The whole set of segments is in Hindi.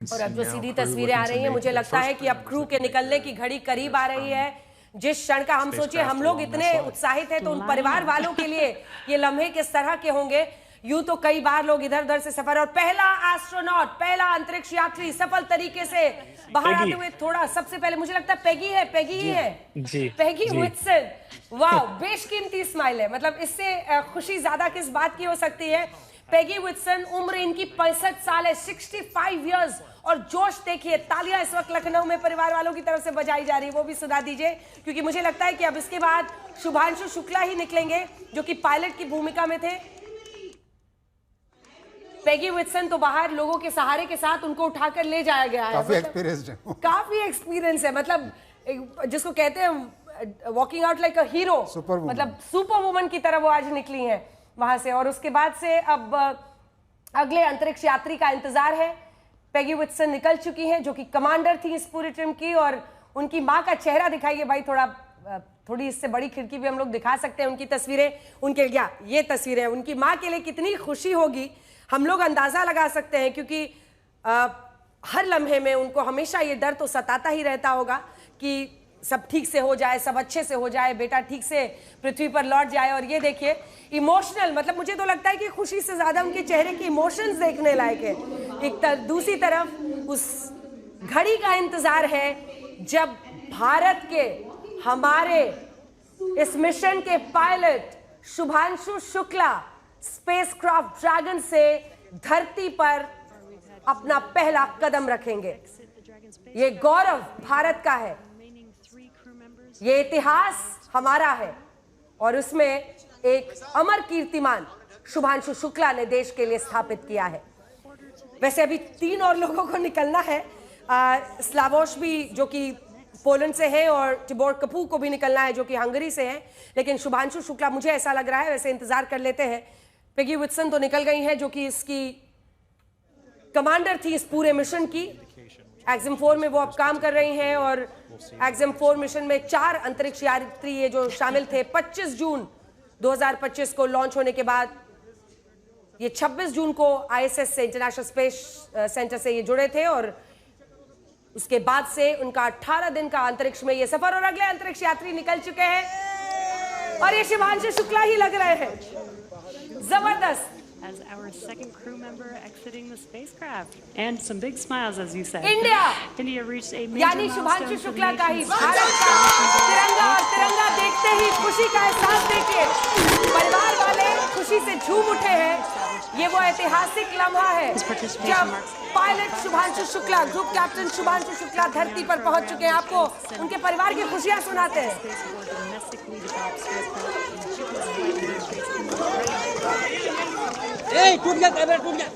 और अब जो सीधी तस्वीरें आ रही हैं, मुझे लगता है कि अब क्रू के निकलने की घड़ी करीब आ रही है। जिस क्षण का हम सोचिए, हम लोग इतने उत्साहित हैं, तो उन परिवार वालों के लिए ये लम्हे किस तरह के होंगे। यूं तो कई बार लोग इधर उधर से सफर, और पहला एस्ट्रोनॉट, पहला अंतरिक्ष यात्री सफल तरीके से बाहर आते हुए, थोड़ा सबसे पहले मुझे लगता है पेगी ही है, पेगी विट्सन। वाह, बेशकीमती स्माइल है। मतलब इससे खुशी ज्यादा किस बात की हो सकती है। पेगी विट्सन, उम्र इनकी 65 साल है, 65 इयर्स। और जोश देखिए, तालियां इस वक्त लखनऊ में परिवार वालों की तरफ से बजाई जा रही है, वो भी सुना दीजिए, क्योंकि मुझे लगता है कि अब इसके बाद शुभांशु शुक्ला ही निकलेंगे, जो कि पायलट की भूमिका में थे। पेगी विट्सन तो बाहर लोगों के सहारे के साथ उनको उठाकर ले जाया गया है। काफी एक्सपीरियंस है। मतलब जिसको कहते हैं walking out like a hero, मतलब सुपर वुमन की तरह वो आज निकली हैं वहां से। और उसके बाद से अब अगले अंतरिक्ष यात्री का इंतजार है। पेगी विट्सन निकल चुकी हैं, जो कि कमांडर थी इस पूरी टीम की। और उनकी मां का चेहरा दिखाइए भाई, थोड़ी इससे बड़ी खिड़की भी हम लोग दिखा सकते हैं उनकी तस्वीरें। उनके ये तस्वीरें उनकी मां के लिए कितनी खुशी होगी, हम लोग अंदाजा लगा सकते हैं, क्योंकि हर लम्हे में उनको हमेशा ये डर तो सताता ही रहता होगा कि सब ठीक से हो जाए, सब अच्छे से हो जाए, बेटा ठीक से पृथ्वी पर लौट जाए। और ये देखिए इमोशनल, मतलब मुझे तो लगता है कि खुशी से ज्यादा उनके चेहरे की इमोशंस देखने लायक है। दूसरी तरफ उस घड़ी का इंतजार है जब भारत के हमारे इस मिशन के pilot Shubhanshu Shukla spacecraft dragon से धरती पर अपना पहला कदम रखेंगे। ये गौरव भारत का है, ये इतिहास हमारा है, और उसमें एक अमर कीर्तिमान शुभांशु शुक्ला ने देश के लिए स्थापित किया है। वैसे अभी 3 और लोगों को निकलना है। स्लावोश भी, जो कि पोलैंड से है, और टिबोर कपू को भी निकलना है, जो कि हंगरी से है। लेकिन शुभांशु शुक्ला, मुझे ऐसा लग रहा है, वैसे इंतजार कर लेते हैं। पेगी विट्सन तो निकल गई हैं, जो कि इसकी कमांडर थी इस पूरे मिशन की। एक्सम 4 में वो अब काम कर रही हैं, और एक्सम 4 मिशन में 4 अंतरिक्ष यात्री ये जो शामिल थे। 25 जून 2025 को लॉन्च होने के बाद ये 26 जून को आईएसएस से, इंटरनेशनल स्पेस सेंटर से ये जुड़े थे, और उसके बाद से उनका 18 दिन का अंतरिक्ष में ये सफर। और अगले अंतरिक्ष यात्री निकल चुके हैं, और ये शुभांशु शुक्ला ही लग रहे हैं। जबरदस्त। As our second crew member exiting the spacecraft, and some big smiles, as you said. India reached a major यानी शुभांशु शुक्ला का ही भारत का तिरंगा, और तिरंगा देखते ही खुशी का एहसास देके परिवार वाले खुशी से झूम उठे हैं। ये वो ऐतिहासिक लम्हा है जब pilot Shubhanshu Shukla, group captain Shubhanshu Shukla धरती पर पहुंच चुके हैं। आपको उनके परिवार की खुशियां सुनाते हैं। टूट गया, कैमरा टूट गया।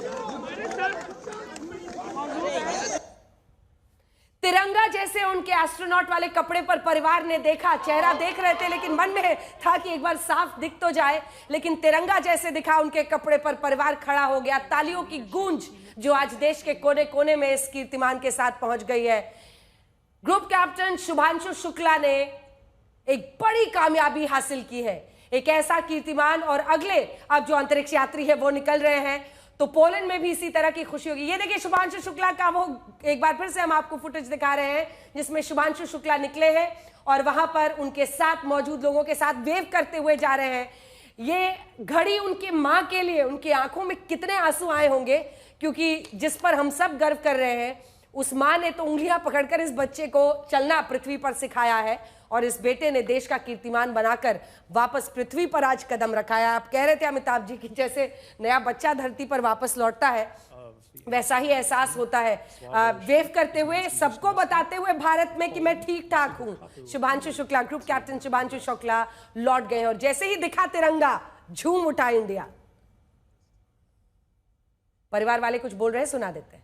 तिरंगा जैसे उनके एस्ट्रोनॉट वाले कपड़े पर परिवार ने देखा, चेहरा देख रहे थे, लेकिन मन में था कि एक बार साफ दिख तो जाए। लेकिन तिरंगा जैसे दिखा उनके कपड़े पर, परिवार खड़ा हो गया। तालियों की गूंज जो आज देश के कोने कोने में इस कीर्तिमान के साथ पहुंच गई है। ग्रुप कैप्टन शुभांशु शुक्ला ने एक बड़ी कामयाबी हासिल की है, एक ऐसा कीर्तिमान। और अगले अब जो अंतरिक्ष यात्री है वो निकल रहे हैं, तो पोलैंड में भी इसी तरह की खुशी होगी। ये देखिए शुभांशु शुक्ला का वो, एक बार फिर से हम आपको फुटेज दिखा रहे हैं जिसमें शुभांशु शुक्ला निकले हैं, और वहां पर उनके साथ मौजूद लोगों के साथ वेव करते हुए जा रहे हैं। ये घड़ी उनके मां के लिए, उनकी आंखों में कितने आंसू आए होंगे, क्योंकि जिस पर हम सब गर्व कर रहे हैं, उस मां ने तो उंगलियां पकड़कर इस बच्चे को चलना पृथ्वी पर सिखाया है, और इस बेटे ने देश का कीर्तिमान बनाकर वापस पृथ्वी पर आज कदम रखाया। आप कह रहे थे अमिताभ जी कि जैसे नया बच्चा धरती पर वापस लौटता है, वैसा ही एहसास होता है। वेव करते हुए, सबको बताते हुए भारत में कि मैं ठीक ठाक हूं। शुभांशु शुक्ला, ग्रुप कैप्टन शुभांशु शुक्ला लौट गए, और जैसे ही दिखा तिरंगा, झूम उठा इंडिया। परिवार वाले कुछ बोल रहे हैं, सुना देते हैं।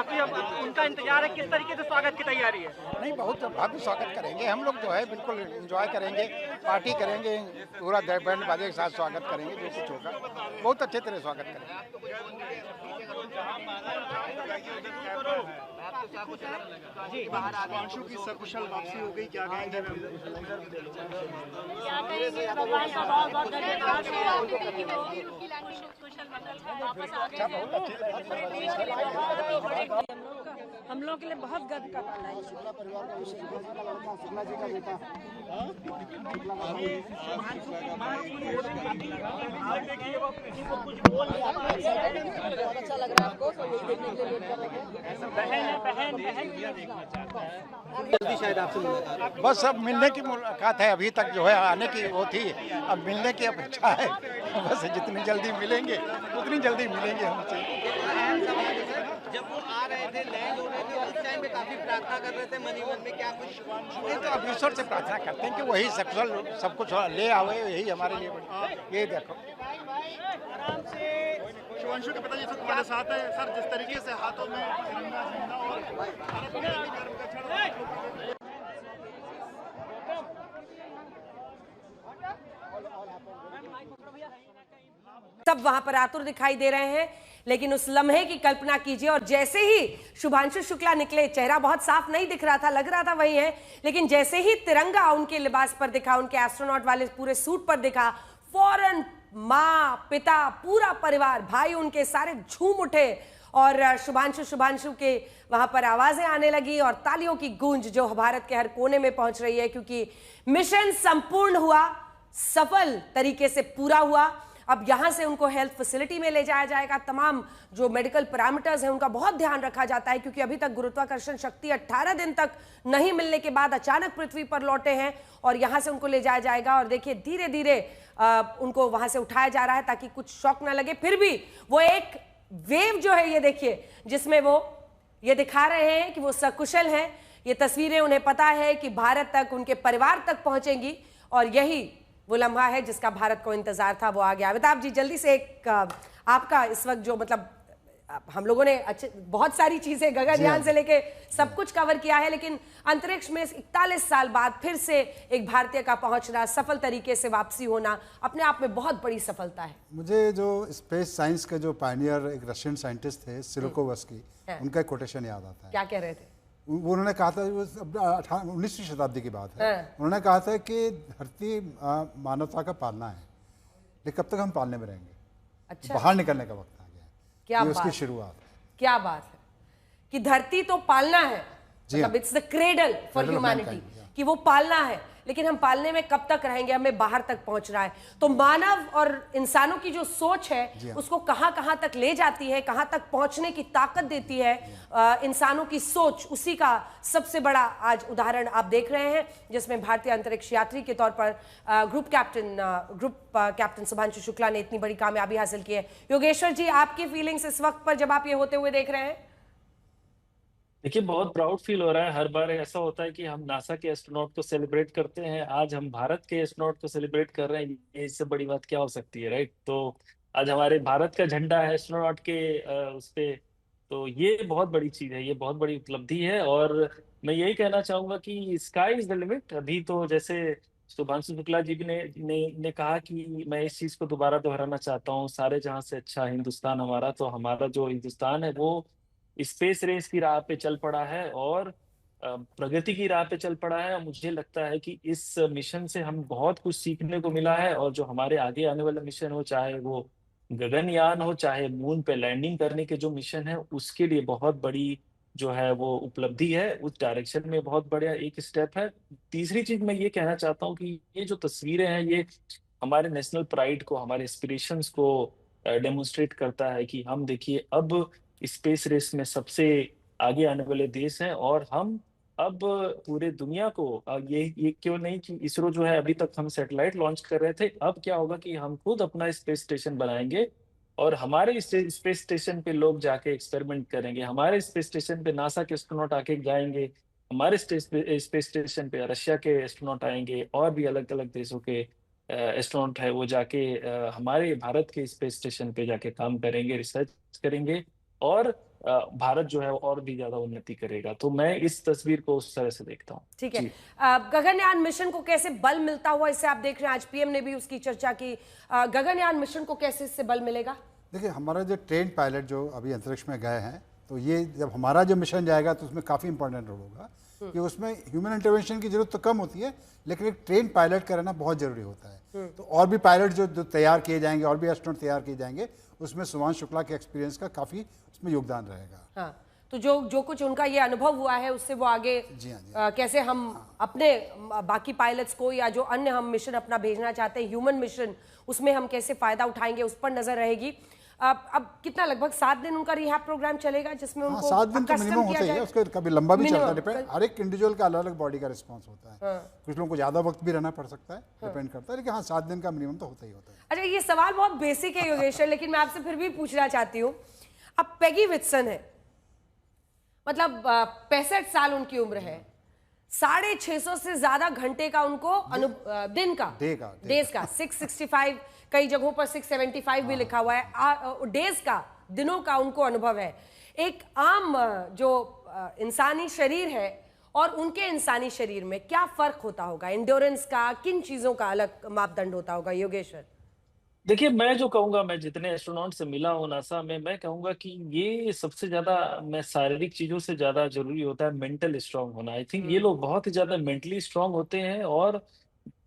काफी अब उनका इंतजार है, किस तरीके से स्वागत की तैयारी है? नहीं, बहुत भव्य स्वागत करेंगे हम लोग, जो है बिल्कुल एंजॉय करेंगे, पार्टी करेंगे, पूरा बैंड बाजे के साथ स्वागत करेंगे, जो कुछ होगा बहुत अच्छे तरह स्वागत करेंगे। शुभांशु की सकुशल वापसी हो गई, क्या कहेंगे? क्या कहेंगे, भगवान का बहुत बहुत धन्यवाद है कि वो कुशल मंगल वापस आ गए हैं। हम लोग के लिए बहुत गर्व का पल है। अच्छा लग रहा है आपको, तो यही देखने के लिए वेट कर रहे जल्दी शायद आपसे मुलाकात। बस अब मिलने की मुलाकात है, अभी तक जो है आने की वो थी, अब मिलने की अपेक्षा है। बस जितनी जल्दी मिलेंगे उतनी जल्दी मिलेंगे हमसे। जब वो आ रहे थे, लैंड हो रहे थे, उस टाइम पे काफी प्रार्थना कर रहे थे मन ही मन में, क्या कुछ? नहीं तो अब ईश्वर से प्रार्थना करते हैं कि वही सब कुछ ले आवे, यही हमारे लिए ये देखो। शुभांशु के पिताजी से तुम्हारे साथ है सर, जिस तरीके से हाथों में तिरंगा झंडा और भारत माता की गर्व का क्षण। सब वहां पर आतुर दिखाई दे रहे हैं, लेकिन उस लम्हे की कल्पना कीजिए और जैसे ही शुभांशु शुक्ला निकले, चेहरा बहुत साफ नहीं दिख रहा था, लग रहा था वही है, लेकिन जैसे ही तिरंगा उनके लिबास पर दिखा, उनके एस्ट्रोनॉट वाले पूरे सूट पर दिखा, फौरन माँ, पिता, पूरा परिवार, भाई उनके सारे झूम उठे और शुभांशु के वहां पर आवाजें आने लगी और तालियों की गूंज जो भारत के हर कोने में पहुंच रही है, क्योंकि मिशन संपूर्ण हुआ, सफल तरीके से पूरा हुआ। अब यहां से उनको हेल्थ फैसिलिटी में ले जाया जाएगा, तमाम जो मेडिकल पैरामीटर्स हैं उनका बहुत ध्यान रखा जाता है, क्योंकि अभी तक गुरुत्वाकर्षण शक्ति 18 दिन तक नहीं मिलने के बाद अचानक पृथ्वी पर लौटे हैं और यहां से उनको ले जाया जाएगा। और देखिए धीरे धीरे उनको वहां से उठाया जा रहा है ताकि कुछ शॉक ना लगे। फिर भी वो एक वेव जो है, ये देखिए, जिसमें वो ये दिखा रहे हैं कि वो सकुशल हैं। ये तस्वीरें उन्हें पता है कि भारत तक, उनके परिवार तक पहुंचेंगी और यही वो लम्हा है जिसका भारत को इंतजार था, वो आ गया। अमिताभ जी, जल्दी से एक आपका इस वक्त जो, मतलब हम लोगों ने अच्छे बहुत सारी चीजें गगनयान से लेके सब कुछ कवर किया है, लेकिन अंतरिक्ष में 41 साल बाद फिर से एक भारतीय का पहुंचना, सफल तरीके से वापसी होना, अपने आप में बहुत बड़ी सफलता है। मुझे जो स्पेस साइंस के जो पायनियर एक रशियन साइंटिस्ट थे सिरोकोवस्की, उनका कोटेशन याद आता है। क्या कह रहे थे? उन्होंने कहा था, 19वीं शताब्दी की बात है, उन्होंने कहा था कि धरती मानवता का पालना है, लेकिन कब तक हम पालने में रहेंगे? अच्छा। बाहर निकलने का वक्त आ गया है। क्या बात, उसकी शुरुआत है। क्या बात है कि धरती तो पालना है, मतलब it's the cradle for humanity, कि वो पालना है, लेकिन हम पालने में कब तक रहेंगे, हमें बाहर तक पहुंचना है। तो मानव और इंसानों की जो सोच है उसको कहां कहां तक ले जाती है, कहां तक पहुंचने की ताकत देती है इंसानों की सोच, उसी का सबसे बड़ा आज उदाहरण आप देख रहे हैं, जिसमें भारतीय अंतरिक्ष यात्री के तौर पर ग्रुप कैप्टन शुभांशु शुक्ला ने इतनी बड़ी कामयाबी हासिल की है। योगेश्वर जी, आपकी फीलिंग्स इस वक्त पर जब आप ये होते हुए देख रहे हैं? देखिए, बहुत प्राउड फील हो रहा है। हर बार ऐसा होता है कि हम नासा के एस्ट्रोनॉट को सेलिब्रेट करते हैं, आज हम भारत के एस्ट्रोनॉट को सेलिब्रेट कर रहे हैं, ये इससे बड़ी बात क्या हो सकती है, राइट? तो आज हमारे भारत का झंडा है एस्ट्रोनॉट के उस पे, तो ये बहुत बड़ी चीज है, ये बहुत बड़ी उपलब्धि है। और मैं यही कहना चाहूंगा कि स्काई इज द लिमिट। अभी तो जैसे शुभांशु शुक्ला जी भी ने कहा कि मैं इस चीज को दोबारा दोहराना चाहता हूँ, सारे जहां से अच्छा हिंदुस्तान हमारा। तो हमारा जो हिंदुस्तान है वो स्पेस रेस की राह पे चल पड़ा है और प्रगति की राह पे चल पड़ा है। और मुझे लगता है कि इस मिशन से हम बहुत कुछ सीखने को मिला है, और जो हमारे आगे आने वाला मिशन हो, चाहे वो गगनयान हो, चाहे मून पे लैंडिंग करने के जो मिशन है, उसके लिए बहुत बड़ी जो है वो उपलब्धि है, उस डायरेक्शन में बहुत बढ़िया एक स्टेप है। तीसरी चीज मैं ये कहना चाहता हूँ कि ये जो तस्वीरें हैं, ये हमारे नेशनल प्राइड को, हमारे एस्पिरेशंस को डेमोन्स्ट्रेट करता है कि हम देखिए अब स्पेस रेस में सबसे आगे आने वाले देश हैं, और हम अब पूरे दुनिया को ये क्यों नहीं कि इसरो जो है, अभी तक हम सैटेलाइट लॉन्च कर रहे थे, अब क्या होगा कि हम खुद अपना स्पेस स्टेशन बनाएंगे और हमारे स्पेस स्टेशन पे लोग जाके एक्सपेरिमेंट करेंगे, हमारे स्पेस स्टेशन पे नासा के एस्ट्रोनॉट आके जाएंगे, हमारे स्पेस स्टेशन पे रशिया के एस्ट्रोनॉट आएंगे, और भी अलग अलग देशों के एस्ट्रोनॉट है वो जाके हमारे भारत के स्पेस स्टेशन पे जाके काम करेंगे, रिसर्च करेंगे। और भारत जो है और भी ज्यादा उन्नति करेगा। तो मैं इस तस्वीर को उस तरह से देखता हूँ। ठीक है। गगनयान मिशन को कैसे बल मिलता हुआ, इससे आप देख रहे हैं आज पीएम ने भी उसकी चर्चा की। गगनयान मिशन को कैसे इससे बल मिलेगा? देखिए, हमारा जो ट्रेन पायलट जो अभी अंतरिक्ष में गए हैं, तो ये जब हमारा जो मिशन जाएगा तो उसमें काफ़ी इंपॉर्टेंट रोल होगा कि उसमें ह्यूमन इंटरवेंशन की जरूरत तो कम होती है, लेकिन एक ट्रेन पायलट का रहना बहुत जरूरी होता है। तो और भी पायलट जो तैयार किए जाएंगे, और भी एस्ट्रोनॉट तैयार किए जाएंगे, उसमें सुभाष शुक्ला के एक्सपीरियंस का काफ़ी उसमें योगदान रहेगा। हाँ, तो जो कुछ उनका ये अनुभव हुआ है उससे वो आगे कैसे हम अपने बाकी पायलट्स को या जो अन्य हम मिशन अपना भेजना चाहते हैं, ह्यूमन मिशन, उसमें हम कैसे फायदा उठाएंगे, उस पर नजर रहेगी। अब कितना, लगभग 7 दिन उनका रिहैब प्रोग्राम चलेगा जिसमें उनको 7 दिन तो मिनिमम होता ही है, उसके कभी लंबा भी चलता है, डिपेंड, हर एक इंडिविजुअल का अलग अलग बॉडी का रिस्पांस होता है। कुछ लोगों को ज्यादा वक्त भी रहना पड़ सकता है, डिपेंड करता है, लेकिन हाँ 7 दिन का मिनिमम तो होता ही होता है। अच्छा, ये सवाल बहुत बेसिक है योगेश्वर, लेकिन मैं आपसे फिर भी पूछना चाहती हूँ। अब पेगी वित्सन है, मतलब 65 साल उनकी उम्र है, 650 से ज्यादा घंटे का उनको दिन का 665, कई जगहों पर 675 भी लिखा हुआ है, डेज का, दिनों का उनको अनुभव है। एक आम जो इंसानी शरीर है और उनके इंसानी शरीर में क्या फर्क होता होगा? एंड्योरेंस का किन चीजों का अलग मापदंड होता होगा योगेश्वर? देखिए, मैं जो कहूंगा, मैं जितने एस्ट्रोनॉट से मिला हूँ नासा में, मैं कहूंगा कि ये सबसे ज्यादा, मैं शारीरिक चीजों से ज्यादा जरूरी होता है मेंटल स्ट्रांग होना। आई थिंक ये लोग बहुत ही ज्यादा मेंटली स्ट्रांग होते हैं, और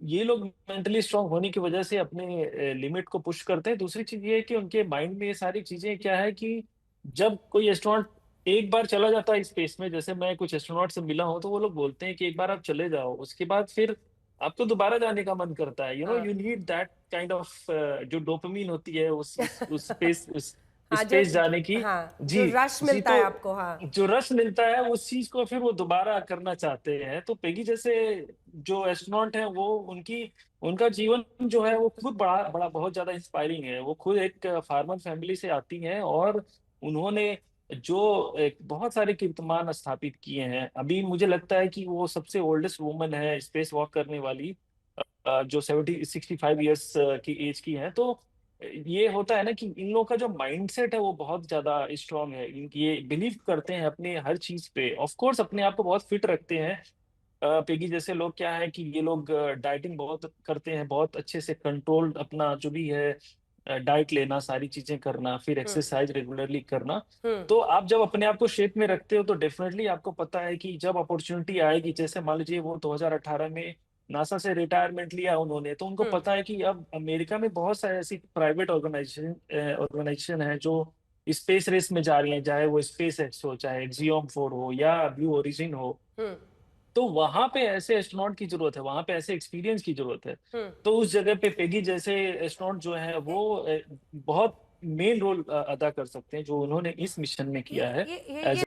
ये लोग मेंटली स्ट्रांग होने की वजह से अपने लिमिट को पुश करते हैं। दूसरी चीज ये है कि उनके माइंड में ये सारी चीजें क्या है कि जब कोई एस्ट्रोनॉट एक बार चला जाता है स्पेस में, जैसे मैं कुछ एस्ट्रोनॉट से मिला हूँ, तो वो लोग बोलते हैं कि एक बार आप चले जाओ, उसके बाद फिर आपको दोबारा जाने का मन करता है। You need that kind of जो डोपामीन होती है उस स्पेस जाने की। जो रश मिलता है आपको, जो रश मिलता है उस चीज को फिर वो दोबारा करना चाहते हैं। तो पेगी जैसे जो एस्ट्रोनॉट है, वो उनका जीवन जो है वो खुद बड़ा बहुत ज्यादा इंस्पायरिंग है। वो खुद एक फार्मर फैमिली से आती हैं, और उन्होंने जो एक बहुत सारे कीर्तिमान स्थापित किए हैं। अभी मुझे लगता है कि वो सबसे ओल्डेस्ट वुमन है स्पेस वॉक करने वाली, जो 65 ईयर्स की एज की है। तो ये होता है ना कि इन लोगों का जो माइंडसेट है वो बहुत ज्यादा स्ट्रांग है। ये बिलीव करते हैं अपने हर चीज पे, ऑफ कोर्स अपने आप को बहुत फिट रखते हैं। पेगी जैसे लोग क्या है कि ये लोग डाइटिंग बहुत करते हैं, बहुत अच्छे से कंट्रोल अपना जो भी है डाइट लेना, सारी चीजें करना, फिर एक्सरसाइज रेगुलरली करना। तो आप जब अपने आप को शेप में रखते हो तो डेफिनेटली आपको पता है कि जब अपॉर्चुनिटी आएगी, जैसे मान लीजिए वो 2018 में नासा से रिटायरमेंट लिया उन्होंने, तो उनको पता है कि अब अमेरिका में बहुत सारे ऐसी प्राइवेट ऑर्गेनाइजेशन है जो स्पेस रेस में जा रही हैं, चाहे वो स्पेस एक्स हो, चाहे एक्सियोम 4 हो या ब्लू ओरिजिन हो। तो वहां पे ऐसे एस्ट्रोनॉट की जरूरत है, वहां पे ऐसे एक्सपीरियंस की जरूरत है। तो उस जगह पे पेगी जैसे एस्ट्रोनॉट जो है वो बहुत मेन रोल अदा कर सकते हैं, जो उन्होंने इस मिशन में किया है।